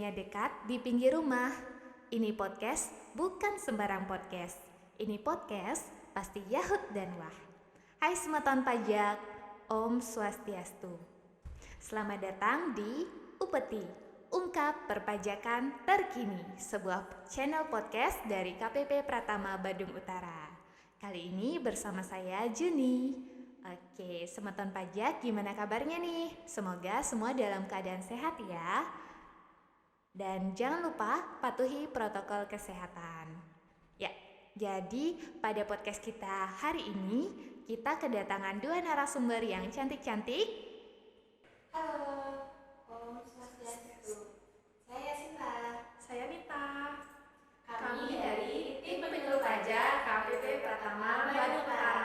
podcastnya dekat di pinggir rumah. Ini podcast bukan sembarang podcast. Ini podcast pasti Yahut dan Wah. Hai semeton pajak, Om Swastiastu. Selamat datang di Upeti, Ungkap Perpajakan Terkini, sebuah channel podcast dari KPP Pratama Badung Utara. Kali ini bersama saya Juni. Oke, semeton pajak gimana kabarnya nih? Semoga semua dalam keadaan sehat ya. Dan jangan lupa patuhi protokol kesehatan. Ya, jadi pada podcast kita hari ini kita kedatangan dua narasumber yang cantik-cantik. Halo, Om Swastiastu. Saya Sinta. Saya Nita. Kami dari tim penyuluh pajak KPP Pratama Badung Utara.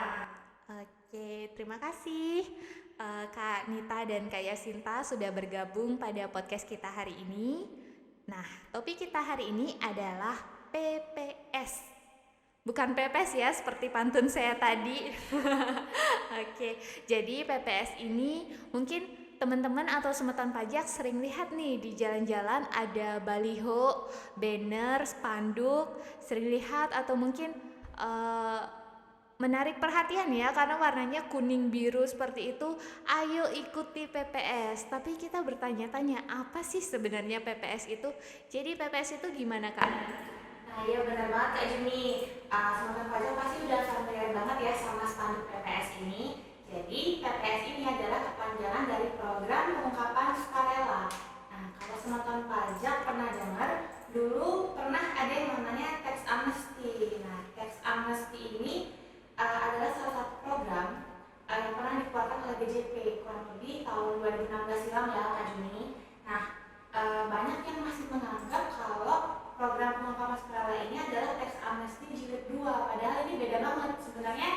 Oke, terima kasih Kak Nita dan Kak Yasinta sudah bergabung pada podcast kita hari ini. Nah, topik kita hari ini adalah PPS. Bukan pepes ya, seperti pantun saya tadi. Oke, jadi PPS ini mungkin teman-teman atau semeton pajak sering lihat nih di jalan-jalan ada baliho, banner, spanduk, sering lihat atau mungkin menarik perhatian ya karena warnanya kuning biru seperti itu. Ayo ikuti PPS. Tapi kita bertanya-tanya apa sih sebenarnya PPS itu? Jadi PPS itu gimana Kak? Nah, iya benar banget Kak Juni. Semoga pajak pasti udah familiar banget ya sama spanduk PPS ini. Jadi PPS ini adalah kepanjangan dari Program Pengungkapan Sukarela. Nah, kalau semeton pajak pernah dengar, dulu pernah ada yang namanya tax amnesty. Nah, tax amnesty ini adalah salah satu program yang pernah dikeluarkan oleh BJP kurang lebih tahun 2016 silam ya Kak Juni. Nah, banyak yang masih menganggap kalau program pengungkapan sukarela ini adalah tax amnesty jilid 2, padahal ini beda banget sebenarnya.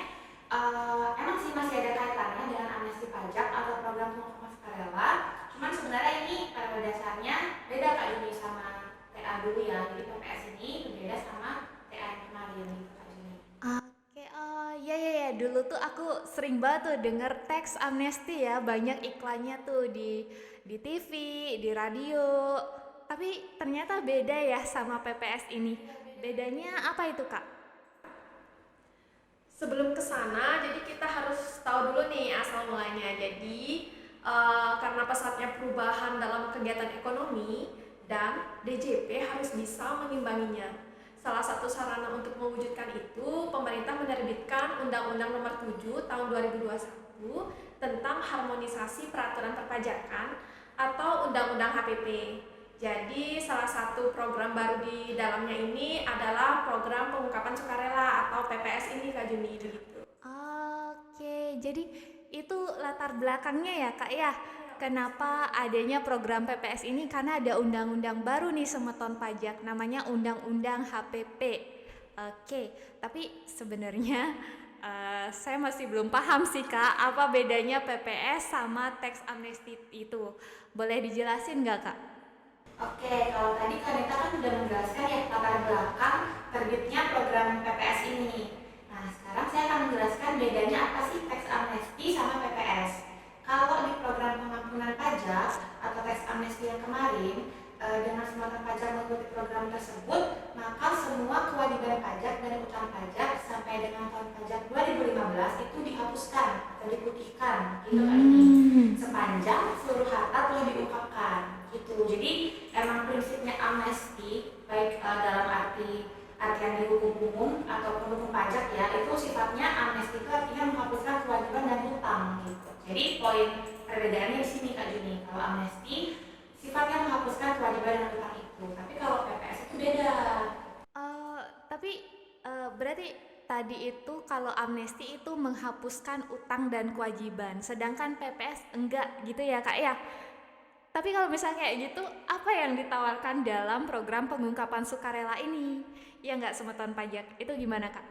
Emang sih masih ada kaitannya dengan amnesti pajak atau program pengungkapan sukarela, cuman sebenarnya ini pada dasarnya beda Kak Juni sama TA dulu ya. Jadi PPS ini berbeda sama TA yang kemarin gitu Kak Juni. Oke, oh ya, dulu tuh aku sering banget tuh denger tax amnesty ya, banyak iklannya tuh di TV, di radio. Tapi ternyata beda ya sama PPS ini. Bedanya apa itu Kak? Sebelum ke sana, jadi kita harus tahu dulu nih asal mulanya. Jadi karena pesatnya perubahan dalam kegiatan ekonomi dan DJP harus bisa mengimbanginya. Salah satu sarana untuk mewujudkan itu, pemerintah menerbitkan Undang-Undang Nomor 7 Tahun 2021 tentang harmonisasi peraturan perpajakan atau Undang-Undang HPP. Jadi salah satu program baru di dalamnya ini adalah program pengungkapan sukarela atau PPS ini Kak Juni gitu. Oke, jadi itu latar belakangnya ya Kak ya. Kenapa adanya program PPS ini? Karena ada undang-undang baru nih semeton pajak, namanya Undang-Undang HPP. Oke, tapi sebenarnya saya masih belum paham sih Kak, apa bedanya PPS sama tax amnesty itu. Boleh dijelasin nggak Kak? Oke, kalau tadi Kak Nita kan sudah menjelaskan ya latar belakang terbitnya program PPS ini. Nah, sekarang saya akan menjelaskan bedanya apa sih tax amnesty sama PPS. Kalau di program pengampunan pajak atau tax amnesty yang kemarin, dengan semeton pajak mengikuti program tersebut, maka semua kewajiban pajak dan utang pajak sampai dengan tahun pajak 2015 itu dihapuskan atau diputihkan, gitu kan ini. Sepanjang seluruh harta telah diungkapkan, gitu. Jadi emang prinsipnya amnesti, baik dalam artian di hukum umum ataupun hukum pajak ya, itu sifatnya amnesti itu artinya menghapuskan kewajiban dan hutang gitu. Jadi poin perbedaannya di sini Kak Juni. Kalau amnesti sifatnya menghapuskan kewajiban dan hutang itu, tapi kalau PPS itu beda. Tapi berarti tadi itu kalau amnesti itu menghapuskan utang dan kewajiban, sedangkan PPS enggak gitu ya Kak ya? Tapi kalau misalnya kayak gitu, apa yang ditawarkan dalam program pengungkapan sukarela ini? Ya nggak semeton pajak, itu gimana Kak?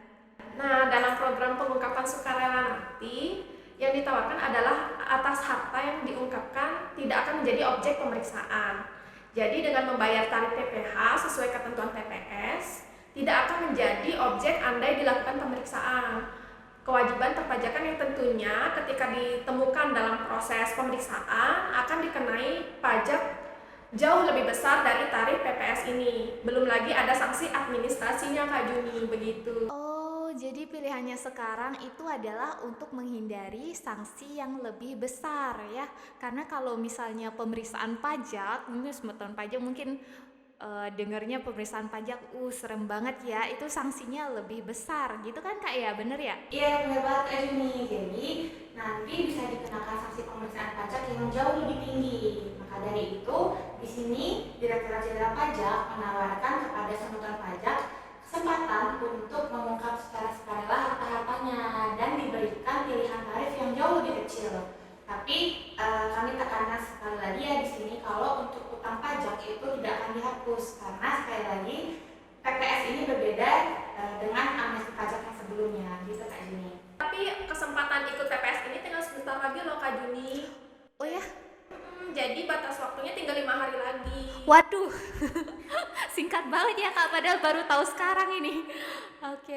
Nah, dalam program pengungkapan sukarela nanti yang ditawarkan adalah atas harta yang diungkapkan tidak akan menjadi objek pemeriksaan. Jadi dengan membayar tarif PPh sesuai ketentuan PPS, tidak akan menjadi objek andai dilakukan pemeriksaan. Kewajiban perpajakan yang tentunya ketika ditemukan dalam proses pemeriksaan akan dikenai pajak jauh lebih besar dari tarif PPS ini. Belum lagi ada sanksi administrasinya Kak Juni, begitu. Oh, jadi pilihannya sekarang itu adalah untuk menghindari sanksi yang lebih besar ya. Karena kalau misalnya pemeriksaan pajak, ini semeton pajak mungkin dengarnya pemeriksaan pajak, serem banget ya. Itu sanksinya lebih besar, gitu kan Kak ya, bener ya? Iya benar banget Kak Juni. Jadi nanti bisa dikenakan sanksi pemeriksaan pajak yang jauh lebih tinggi. Maka dari itu, di sini Direktorat Jenderal Pajak menawarkan kepada semutan pajak kesempatan untuk mengungkap secara sukarela harta-hartanya dan diberikan pilihan tarif yang jauh lebih kecil. Tapi kami tekankan sekali lagi ya di sini kalau untuk utang pajak itu tidak akan dihapus karena sekali lagi PPS ini berbeda dengan amnesti pajak yang sebelumnya, gitu Kak Juni. Tapi kesempatan ikut PPS ini tinggal sebentar lagi loh Kak Juni. Oh ya? Jadi batas waktunya tinggal 5 hari lagi. Waduh, singkat banget ya Kak, padahal baru tahu sekarang ini. Oke.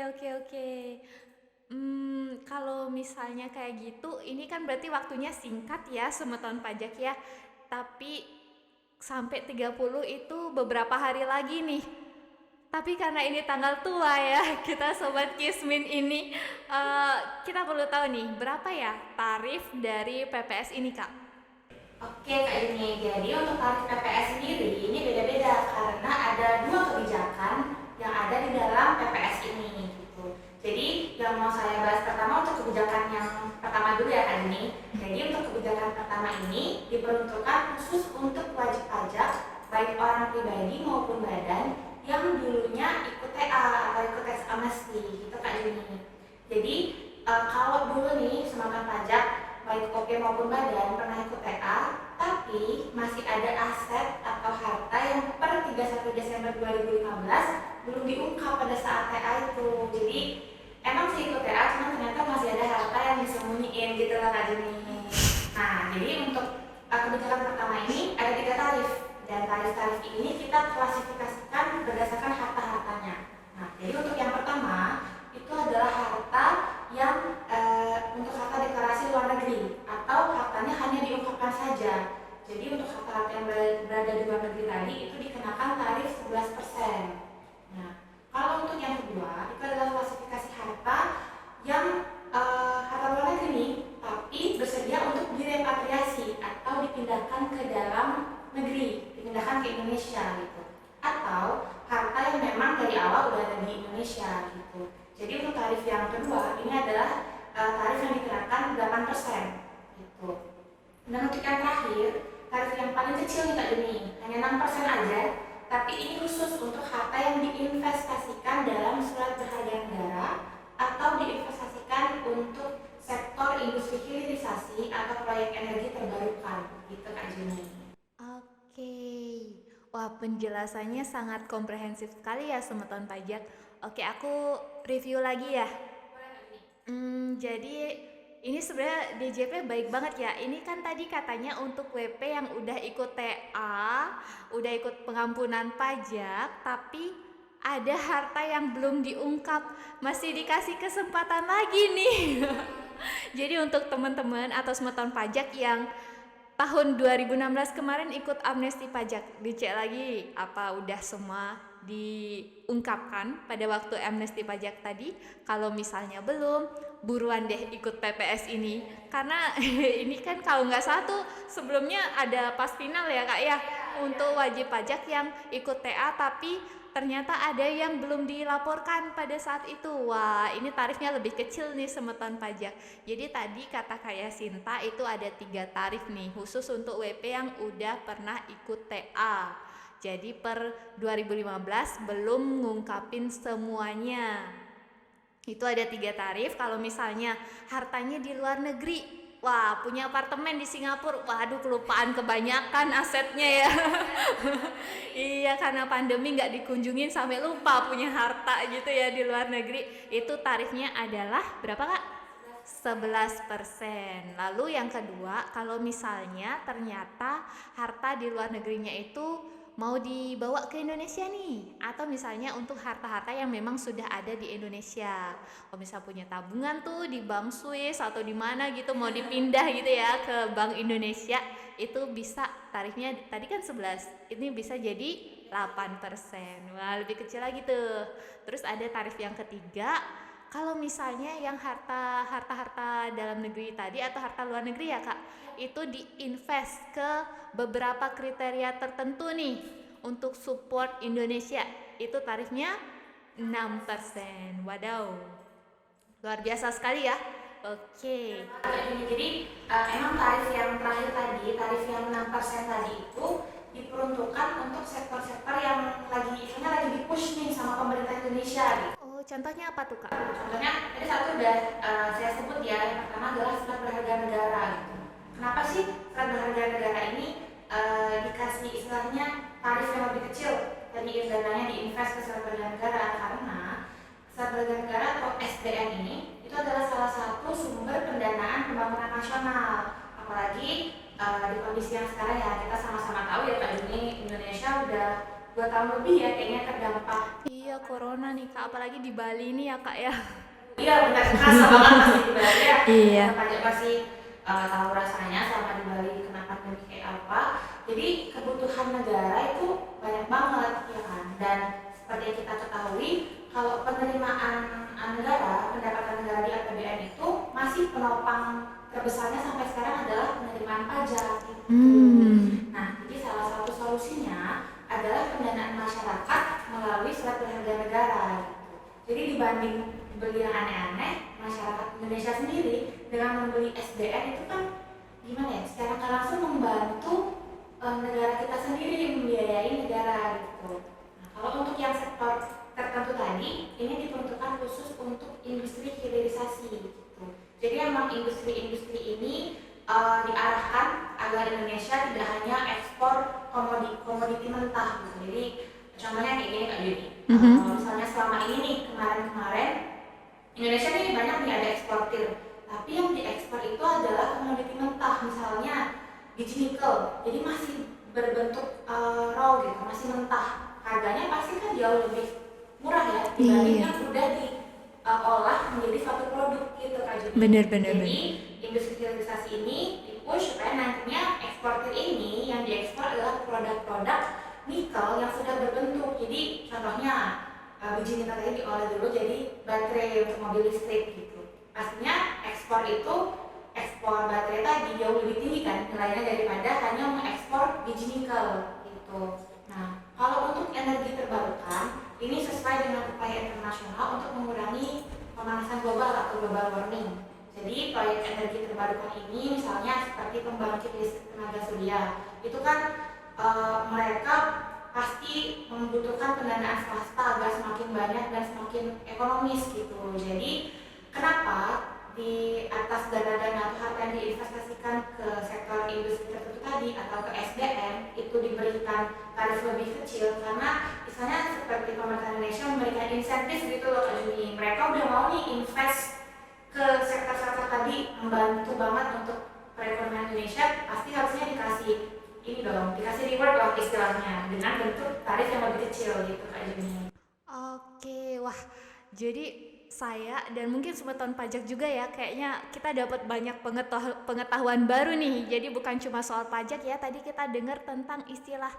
Kalau misalnya kayak gitu, ini kan berarti waktunya singkat ya, semeton pajak ya. Tapi sampai 30 itu beberapa hari lagi nih. Tapi karena ini tanggal tua ya, kita Sobat Kismin ini, kita perlu tahu nih, berapa ya tarif dari PPS ini Kak? Oke Kak Juni, jadi untuk tarif PPS sendiri ini beda-beda karena ada dua kebijakan yang ada di dalam PPS ini gitu. Jadi yang mau saya bahas pertama untuk kebijakan yang pertama dulu ya Kak Juni. Jadi untuk kebijakan pertama ini diperuntukkan khusus untuk wajib pajak baik orang pribadi maupun badan yang dulunya ikut TA atau ikut tax amnesty gitu Kak Juni. Jadi kalau dulu nih semangat pajak baik OP maupun badan pernah ikut TA, tapi masih ada aset atau harta yang per 31 Desember 2015 belum diungkap pada saat TA itu. Jadi emang sih ikut TA, cuma ternyata masih ada harta yang disembunyiin gitu lah Kak Juni. Nah, jadi untuk kebijakan pertama ini ada 3 tarif dan tarif-tarif ini kita klasifikasikan berdasarkan harta-hartanya. Nah, jadi untuk yang pertama itu adalah harta yang untuk harta deklarasi luar negeri atau hartanya hanya diungkapkan saja. Jadi untuk harta-harta yang berada di luar negeri tadi itu dikenakan tarif 11%. Nah, kalau untuk yang kedua itu adalah klasifikasi harta yang harta luar negeri nih, tapi bersedia untuk direpatriasi atau dipindahkan ke dalam negeri, dipindahkan ke Indonesia gitu. Atau harta yang memang dari awal udah ada di Indonesia gitu. Jadi untuk tarif yang kedua ini adalah tarif yang dikenakan 8% gitu. Dan untuk yang terakhir, tarif yang paling kecil nih Kak Juni, hanya 6% aja. Tapi ini khusus untuk harta yang diinvestasikan dalam surat berharga negara atau diinvestasikan untuk sektor industri hilirisasi atau proyek energi terbarukan gitu Kak Juni. Oke. Wah, penjelasannya sangat komprehensif sekali ya semeton pajak. Oke, aku review lagi ya. Jadi ini sebenarnya DJP baik banget ya. Ini kan tadi katanya untuk WP yang udah ikut TA, udah ikut pengampunan pajak, tapi ada harta yang belum diungkap, masih dikasih kesempatan lagi nih. Jadi untuk teman-teman atau semeton pajak yang tahun 2016 kemarin ikut amnesti pajak, dicek lagi apa udah semua diungkapkan pada waktu amnesti pajak tadi. Kalau misalnya belum, buruan deh ikut PPS ini, karena ini kan kalau nggak satu sebelumnya ada pas final ya Kak ya, untuk wajib pajak yang ikut TA tapi ternyata ada yang belum dilaporkan pada saat itu. Wah, ini tarifnya lebih kecil nih semeton pajak. Jadi tadi kata Kak Yasinta itu ada 3 tarif nih khusus untuk WP yang udah pernah ikut TA. Jadi per 2015 belum ngungkapin semuanya. Itu ada 3 tarif. Kalau misalnya hartanya di luar negeri, wah punya apartemen di Singapura, waduh kelupaan kebanyakan asetnya ya. Iya, karena pandemi nggak dikunjungin sampai lupa punya harta gitu ya di luar negeri. Itu tarifnya adalah berapa Kak? 11%. Lalu yang kedua, kalau misalnya ternyata harta di luar negerinya itu mau dibawa ke Indonesia nih, atau misalnya untuk harta-harta yang memang sudah ada di Indonesia. Kalau misal punya tabungan tuh di bank Swiss atau di mana gitu mau dipindah gitu ya ke Bank Indonesia, itu bisa tarifnya tadi kan 11, ini bisa jadi 8%. Wah, lebih kecil lagi tuh. Terus ada tarif yang ketiga, kalau misalnya yang harta dalam negeri tadi atau harta luar negeri ya Kak, itu diinvest ke beberapa kriteria tertentu nih untuk support Indonesia. Itu tarifnya 6%. Wadaw. Luar biasa sekali ya. Oke. Jadi emang tarif yang terakhir tadi, tarif yang 6% tadi itu diperuntukkan untuk sektor-sektor yang lagi di-push nih sama pemerintah Indonesia gitu. Oh, contohnya apa tuh Kak? Contohnya tadi satu udah saya sebut ya, yang pertama adalah surat berharga negara gitu. Kenapa sih surat berharga negara ini dikasih istilahnya tarif yang lebih kecil tadi dananya diinvest ke surat berharga negara? Karena surat berharga negara atau SBN ini itu adalah salah satu sumber pendanaan pembangunan nasional. Apalagi di kondisi yang sekarang ya, kita sama-sama tahu ya Kak Juni, Indonesia udah 2 tahun lebih ya kayaknya terdampak. Iya, corona nih Kak, apalagi di Bali nih ya Kak ya. Iya benar, kerasa banget pasti di Bali ya. Iya. Pajak pasti tahu rasanya selama di Bali kena pandemi kayak apa. Jadi kebutuhan negara itu banyak banget ya kan. Dan seperti yang kita ketahui, kalau penerimaan negara, pendapatan negara di APBN itu masih penopang terbesarnya sampai sekarang adalah penerimaan pajak gitu. Nah, jadi salah satu solusinya adalah pendanaan masyarakat melalui surat berharga negara gitu. Jadi dibanding beli yang aneh-aneh, masyarakat Indonesia sendiri dengan membeli SBN itu kan gimana ya, secara nggak langsung membantu negara kita sendiri membiayai negara gitu. Nah, kalau untuk yang sektor tertentu tadi, ini diperuntukkan khusus untuk industri hilirisasi gitu. Jadi emang industri-industri ini diarahkan agar Indonesia tidak hanya ekspor komoditi mentah gitu. Jadi contohnya kayak gini Kak Juni. Misalnya selama ini nih kemarin Indonesia nih banyak nih ada eksportir, tapi yang diekspor itu adalah komoditi mentah, misalnya biji nikel. Jadi masih berbentuk raw gitu, masih mentah. Harganya pasti kan jauh lebih murah ya dibanding yang udah diolah menjadi suatu produk gitu Kak Juni. Jadi industri hilirisasi ini dipush supaya nantinya eksportir ini yang diekspor adalah produk-produk nikel yang sudah berbentuk. Jadi contohnya biji nikel tadi diolah dulu jadi baterai untuk mobil listrik gitu. Pastinya ekspor baterai tadi jauh lebih tinggi kan nilainya daripada hanya mengekspor biji nikel gitu. Nah, kalau untuk energi terbarukan ini sesuai dengan upaya internasional untuk mengurangi pemanasan global atau global warming. Jadi proyek energi terbarukan ini misalnya seperti pembangkit listrik tenaga surya, itu kan mereka pasti membutuhkan pendanaan swasta agar semakin banyak dan semakin ekonomis gitu. Jadi kenapa di atas dana-dana atau harta yang diinvestasikan ke sektor industri tertentu tadi atau ke SDM itu diberikan tarif lebih kecil? Karena misalnya seperti pemerintah Indonesia memberikan insentif gitu loh Kak Juni. Mereka udah mau nih invest ke sektor-sektor tadi, membantu banget untuk perekonomian Indonesia, pasti harusnya dikasih reward lah istilahnya dengan bentuk tarif yang lebih kecil gitu Kak Juni. Oke, wah, jadi saya dan mungkin Sumeton Pajak juga ya, kayaknya kita dapat banyak pengetahuan baru nih. Jadi bukan cuma soal pajak ya, tadi kita dengar tentang istilah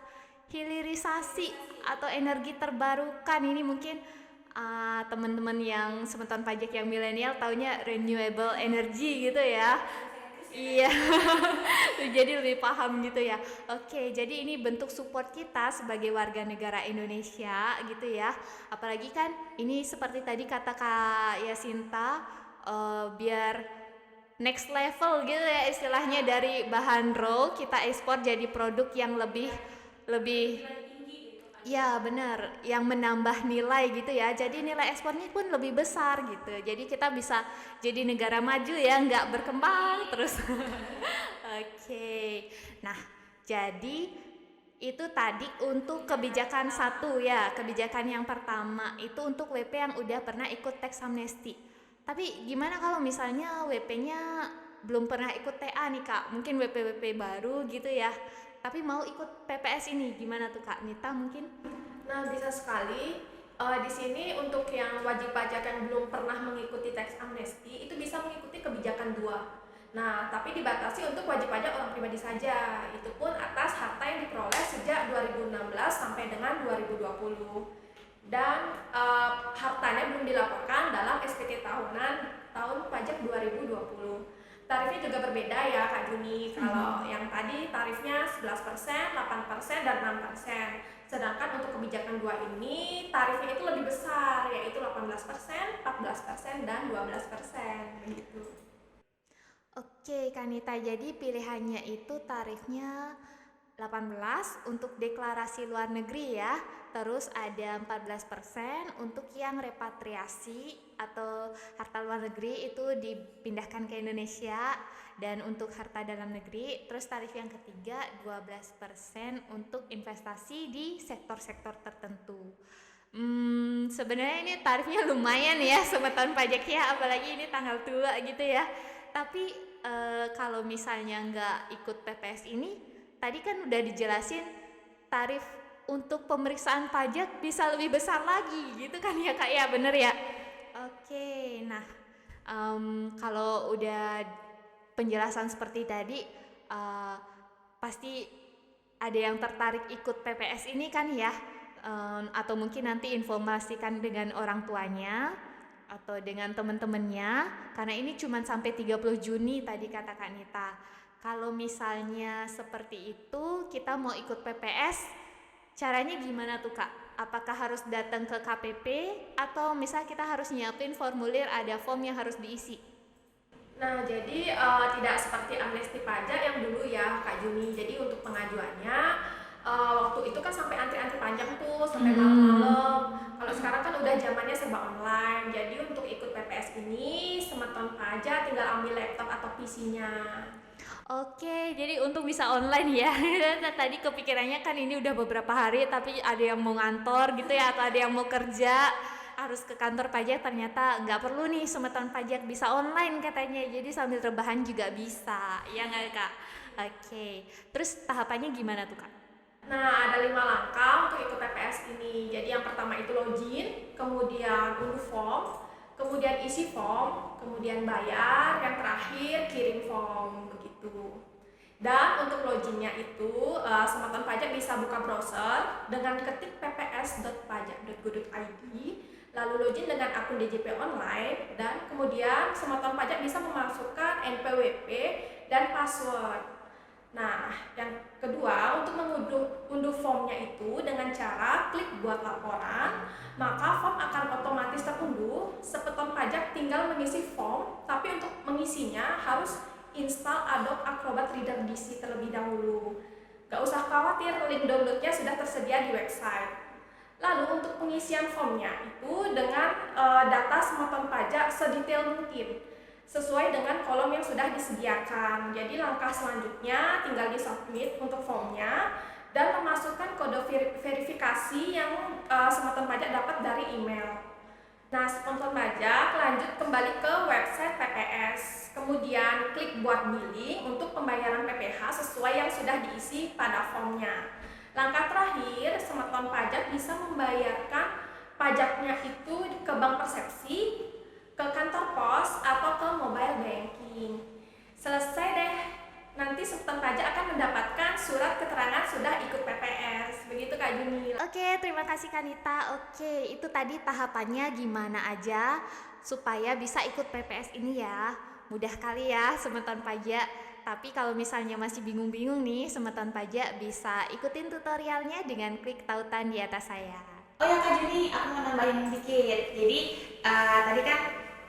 hilirisasi atau energi terbarukan. Ini mungkin teman-teman yang Sumeton Pajak yang milenial taunya renewable energy gitu ya. Iya, jadi lebih paham gitu ya. Oke, jadi ini bentuk support kita sebagai warga negara Indonesia gitu ya. Apalagi kan ini seperti tadi kata Kak Yasinta, biar next level gitu ya istilahnya, dari bahan raw kita ekspor jadi produk yang lebih ya benar, yang menambah nilai gitu ya. Jadi nilai ekspornya pun lebih besar gitu. Jadi kita bisa jadi negara maju ya, nggak berkembang terus. Oke. Nah, jadi itu tadi untuk kebijakan satu ya. Kebijakan yang pertama itu untuk WP yang udah pernah ikut tax amnesty. Tapi gimana kalau misalnya WP-nya belum pernah ikut TA nih Kak? Mungkin WP-WP baru gitu ya. tapi mau ikut PPS ini, gimana tuh Kak Nita mungkin? Nah, bisa sekali. Di sini untuk yang wajib pajak yang belum pernah mengikuti tax amnesty itu bisa mengikuti kebijakan 2. Nah, tapi dibatasi untuk wajib pajak orang pribadi saja. Itu pun atas harta yang diperoleh sejak 2016 sampai dengan 2020. Dan hartanya belum dilaporkan dalam SPT tahunan tahun pajak 2020. Tarifnya juga berbeda ya Kak Juni. Kalau yang tadi tarifnya 11%, 8%, dan 6%. Sedangkan untuk kebijakan 2 ini tarifnya itu lebih besar, yaitu 18%, 14%, dan 12%. Begitu. Oke Kanita, jadi pilihannya itu tarifnya 18 untuk deklarasi luar negeri ya. Terus ada 14% untuk yang repatriasi atau harta luar negeri itu dipindahkan ke Indonesia. Dan untuk harta dalam negeri, terus tarif yang ketiga 12% untuk investasi di sektor-sektor tertentu. Sebenarnya ini tarifnya lumayan ya sama tahun pajak ya, apalagi ini tanggal tua gitu ya. Tapi kalau misalnya nggak ikut PPS ini, tadi kan udah dijelasin tarif untuk pemeriksaan pajak bisa lebih besar lagi gitu kan ya Kak ya, bener ya? Oke, nah kalau udah penjelasan seperti tadi, pasti ada yang tertarik ikut PPS ini kan ya, atau mungkin nanti informasikan dengan orang tuanya atau dengan teman-temannya, karena ini cuma sampai 30 Juni tadi kata Kak Nita. Kalau misalnya seperti itu kita mau ikut PPS, caranya gimana tuh Kak? Apakah harus datang ke KPP atau misal kita harus nyiapin formulir, ada form yang harus diisi? Nah, jadi tidak seperti amnesti pajak yang dulu ya Kak Juni. Jadi untuk pengajuannya waktu itu kan sampai antri-antri panjang tuh, sampai malam-malam. Kalau sekarang kan udah zamannya serba online. Jadi untuk ikut PPS ini semeton pajak tinggal ambil laptop atau PC-nya. Oke, jadi untuk bisa online ya. Tadi kepikirannya kan ini udah beberapa hari tapi ada yang mau ngantor gitu ya, atau ada yang mau kerja harus ke kantor pajak, ternyata nggak perlu nih semeton pajak, bisa online katanya. Jadi sambil rebahan juga bisa, ya nggak Kak? Oke, terus tahapannya gimana tuh Kak? Nah, ada 5 langkah untuk ikut PPS ini. Jadi yang pertama itu login, kemudian unduh form, kemudian isi form, kemudian bayar, yang terakhir kirim form, begitu. Dan untuk loginnya itu, semeton pajak bisa buka browser dengan ketik pps.pajak.go.id, lalu login dengan akun DJP online, dan kemudian semeton pajak bisa memasukkan NPWP dan password. Nah, yang kedua, untuk mengunduh formnya itu dengan cara klik buat laporan, maka form akan otomatis terunduh. Semeton pajak tinggal mengisi form, tapi untuk mengisinya harus install Adobe Acrobat Reader DC terlebih dahulu. Gak usah khawatir, link downloadnya sudah tersedia di website. Lalu untuk pengisian formnya itu dengan data semeton pajak sedetail mungkin, sesuai dengan kolom yang sudah disediakan. Jadi langkah selanjutnya tinggal di submit untuk formnya dan memasukkan kode verifikasi yang semeton pajak dapat dari email. Nah, semeton pajak lanjut kembali ke website PPS, kemudian klik buat billing untuk pembayaran PPh sesuai yang sudah diisi pada formnya. Langkah terakhir, semeton pajak bisa membayarkan pajaknya itu ke bank persepsi, ke kantor pos, atau ke mobile banking. Selesai deh, nanti semeton pajak akan mendapatkan surat keterangan sudah ikut PPS. Begitu Kak Juni. Oke, terima kasih Kanita. Oke, itu tadi tahapannya gimana aja supaya bisa ikut PPS ini ya. Mudah kali ya semeton pajak. Tapi kalau misalnya masih bingung-bingung nih semeton pajak, bisa ikutin tutorialnya dengan klik tautan di atas saya. Oh ya Kak Juni, aku mau nambahin dikit. Jadi tadi kan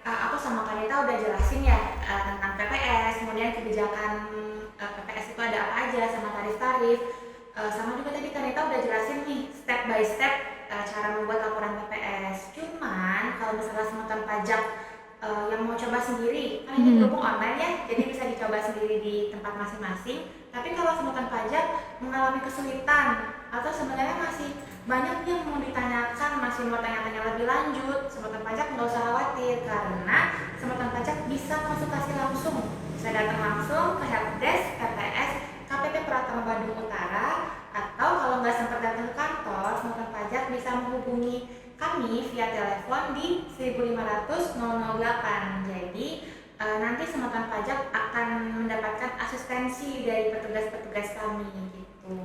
aku sama Kak Nita udah jelasin ya tentang PPS, kemudian kebijakan PPS itu ada apa aja, sama tarif-tarif. Sama juga tadi Kak Nita udah jelasin nih step by step cara membuat laporan PPS. Cuman kalau misalnya semeton pajak yang mau coba sendiri, kan ini berhubung online ya, jadi bisa dicoba sendiri di tempat masing-masing. Tapi kalau semeton pajak mengalami kesulitan atau sebenarnya masih banyak yang mau ditanyakan, masih mau tanya-tanya lebih lanjut, semeton pajak nggak usah khawatir, karena semeton pajak bisa konsultasi langsung, bisa datang langsung ke helpdesk PPS KPP Pratama Bandung Utara telepon di 1.500 008. Jadi nanti Semeton Pajak akan mendapatkan asistensi dari petugas-petugas kami gitu.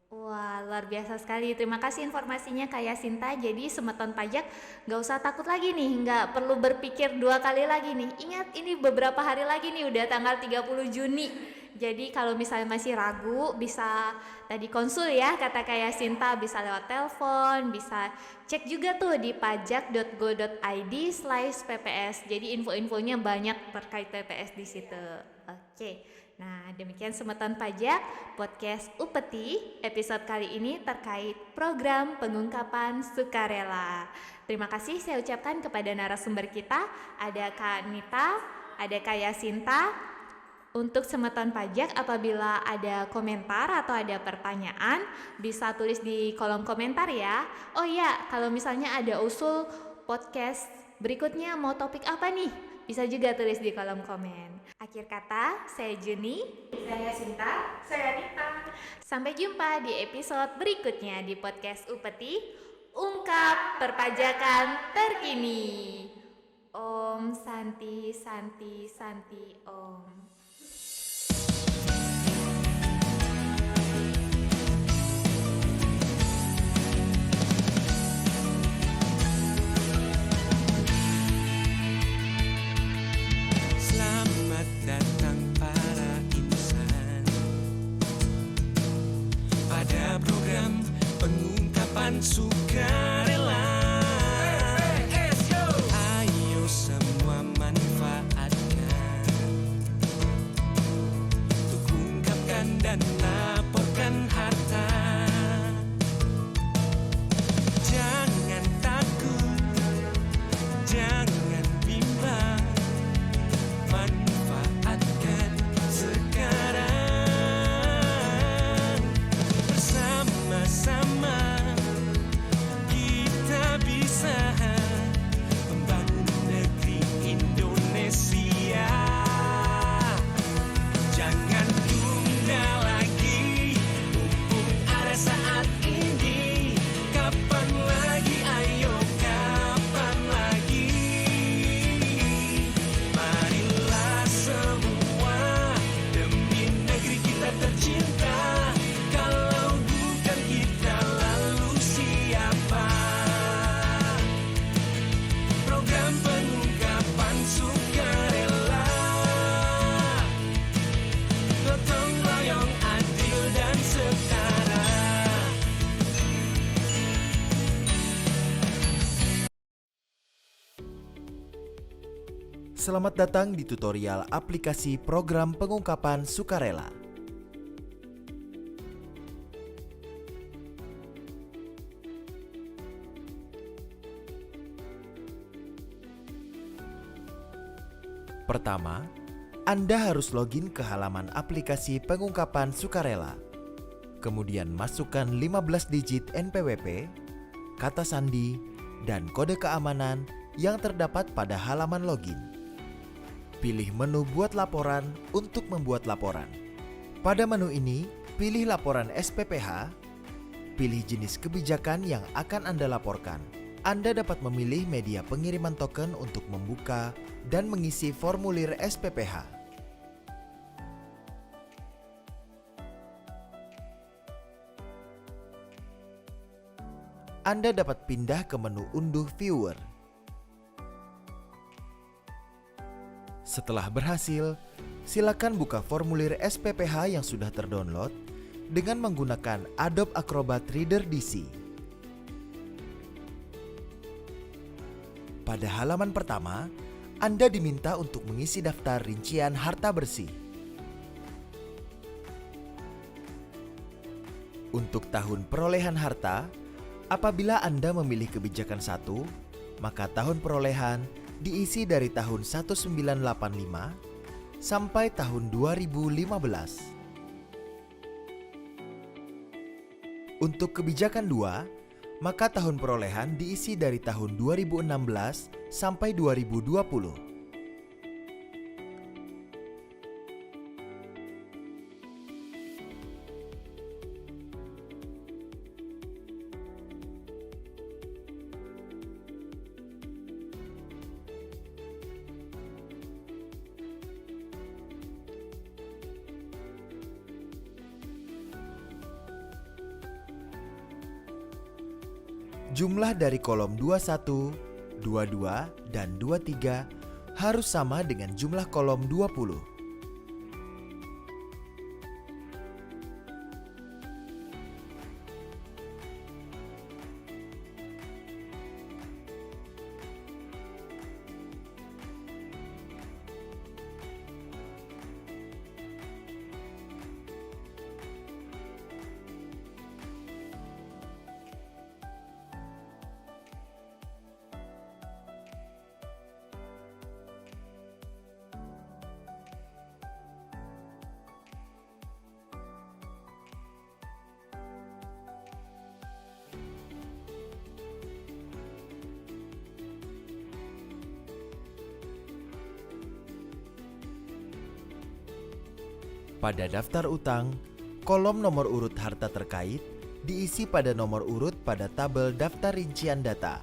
Wah, luar biasa sekali. Terima kasih informasinya Kak Yasinta. Jadi Semeton Pajak nggak usah takut lagi nih, nggak perlu berpikir 2 kali lagi nih. Ingat, ini beberapa hari lagi nih, udah tanggal 30 Juni. Jadi kalau misalnya masih ragu, bisa tadi konsul ya, kata Kak Yasinta, bisa lewat telepon, bisa cek juga tuh di pajak.go.id/pps. Jadi info-infonya banyak terkait PPS di situ. Oke. Nah, demikian Semeton Pajak podcast Upeti episode kali ini terkait program pengungkapan sukarela. Terima kasih saya ucapkan kepada narasumber kita, ada Kak Nita, ada Kak Yasinta. Untuk Semeton Pajak, apabila ada komentar atau ada pertanyaan, bisa tulis di kolom komentar ya. Oh iya, kalau misalnya ada usul podcast berikutnya mau topik apa nih, bisa juga tulis di kolom komen. Akhir kata, saya Juni, Saya Sinta. Saya Anita. sampai jumpa di episode berikutnya di podcast Upeti, ungkap perpajakan terkini. Om Santi Santi Santi Om. Selamat datang para insan pada program pengungkapan sukarela. Ayo semua manfaatkan untuk ungkapkan dan laporkan harta. Jangan takut, jangan bimbang, manfaatkan sekarang. Bersama-sama kita bisa membangun negeri Indonesia. Jangan tunda lagi, mumpung ada saat ini. Kapan lagi, ayo kapan lagi. Marilah semua demi negeri kita tercinta. Kalau bukan kita, lalu siapa? Program pengungkapan sukarela, gotong royong adil dan setara. Selamat datang di tutorial aplikasi program pengungkapan sukarela. Pertama, Anda harus login ke halaman aplikasi pengungkapan sukarela. Kemudian masukkan 15 digit NPWP, kata sandi, dan kode keamanan yang terdapat pada halaman login. Pilih menu buat laporan untuk membuat laporan. Pada menu ini, pilih laporan SPPH, pilih jenis kebijakan yang akan Anda laporkan. Anda dapat memilih media pengiriman token untuk membuka dan mengisi formulir SPPH. Anda dapat pindah ke menu unduh viewer. Setelah berhasil, silakan buka formulir SPPH yang sudah terdownload dengan menggunakan Adobe Acrobat Reader DC. Pada halaman pertama, Anda diminta untuk mengisi daftar rincian harta bersih. Untuk tahun perolehan harta, apabila Anda memilih kebijakan 1, maka tahun perolehan diisi dari tahun 1985 sampai tahun 2015. Untuk kebijakan 2, maka tahun perolehan diisi dari tahun 2016 sampai 2020. Jumlah dari kolom 21, 22, dan 23 harus sama dengan jumlah kolom 20. Pada daftar utang, kolom nomor urut harta terkait diisi pada nomor urut pada tabel daftar rincian data.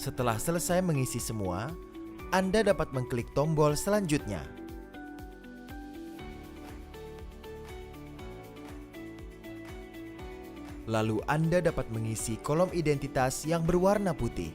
Setelah selesai mengisi semua, Anda dapat mengklik tombol selanjutnya. Lalu Anda dapat mengisi kolom identitas yang berwarna putih.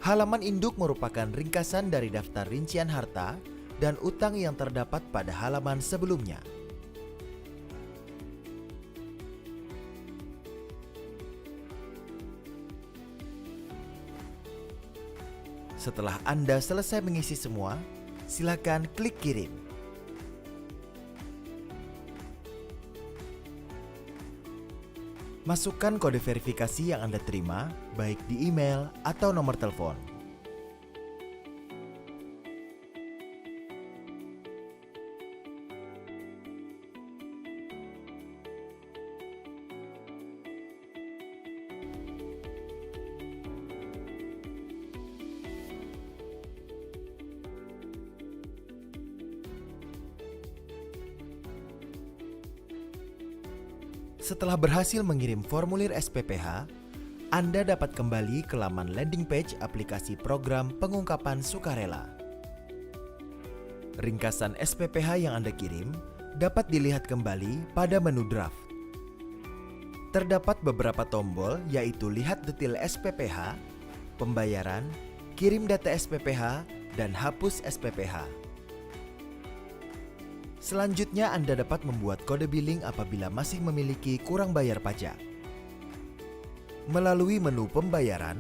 Halaman induk merupakan ringkasan dari daftar rincian harta dan utang yang terdapat pada halaman sebelumnya. Setelah Anda selesai mengisi semua, silakan klik kirim. Masukkan kode verifikasi yang Anda terima, baik di email atau nomor telepon. Setelah berhasil mengirim formulir SPPH, Anda dapat kembali ke laman landing page aplikasi program pengungkapan sukarela. Ringkasan SPPH yang Anda kirim dapat dilihat kembali pada menu draft. Terdapat beberapa tombol, yaitu lihat detail SPPH, pembayaran, kirim data SPPH, dan hapus SPPH. Selanjutnya, Anda dapat membuat kode billing apabila masih memiliki kurang bayar pajak. Melalui menu pembayaran,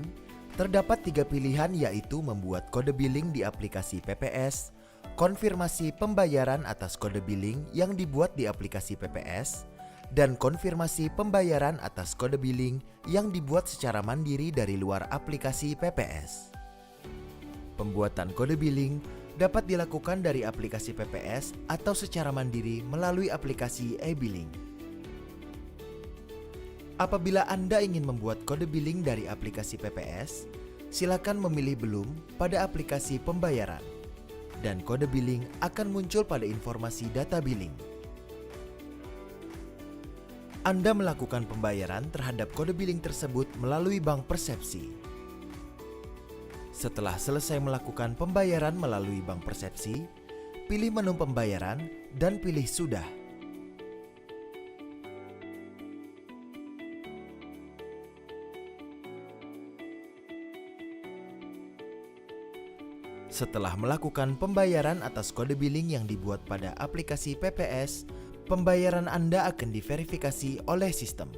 terdapat 3 pilihan, yaitu membuat kode billing di aplikasi PPS, konfirmasi pembayaran atas kode billing yang dibuat di aplikasi PPS, dan konfirmasi pembayaran atas kode billing yang dibuat secara mandiri dari luar aplikasi PPS. Pembuatan kode billing dapat dilakukan dari aplikasi PPS atau secara mandiri melalui aplikasi e-billing. Apabila Anda ingin membuat kode billing dari aplikasi PPS, silakan memilih belum pada aplikasi pembayaran, dan kode billing akan muncul pada informasi data billing. Anda melakukan pembayaran terhadap kode billing tersebut melalui bank persepsi. Setelah selesai melakukan pembayaran melalui bank persepsi, pilih menu pembayaran dan pilih sudah. Setelah melakukan pembayaran atas kode billing yang dibuat pada aplikasi PPS, pembayaran Anda akan diverifikasi oleh sistem.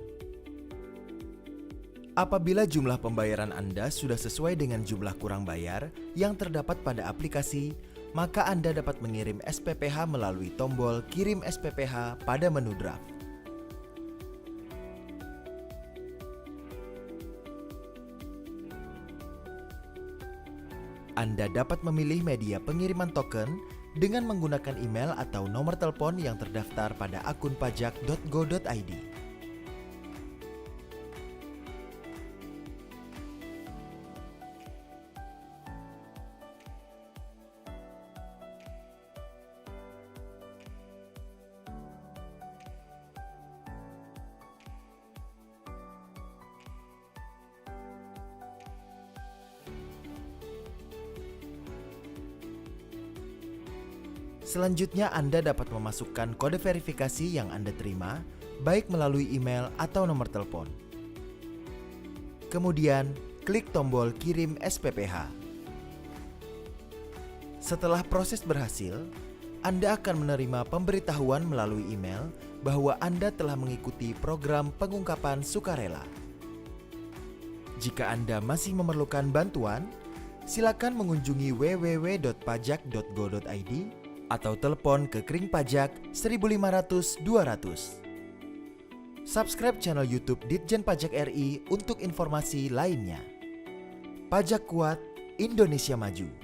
Apabila jumlah pembayaran Anda sudah sesuai dengan jumlah kurang bayar yang terdapat pada aplikasi, maka Anda dapat mengirim SPPH melalui tombol kirim SPPH pada menu draft. Anda dapat memilih media pengiriman token dengan menggunakan email atau nomor telepon yang terdaftar pada akun pajak.go.id. Selanjutnya Anda dapat memasukkan kode verifikasi yang Anda terima, baik melalui email atau nomor telepon. Kemudian, klik tombol kirim SPPH. Setelah proses berhasil, Anda akan menerima pemberitahuan melalui email bahwa Anda telah mengikuti program pengungkapan sukarela. Jika Anda masih memerlukan bantuan, silakan mengunjungi www.pajak.go.id atau telepon ke Kring Pajak 1500 200. Subscribe channel YouTube Ditjen Pajak RI untuk informasi lainnya. Pajak kuat, Indonesia maju.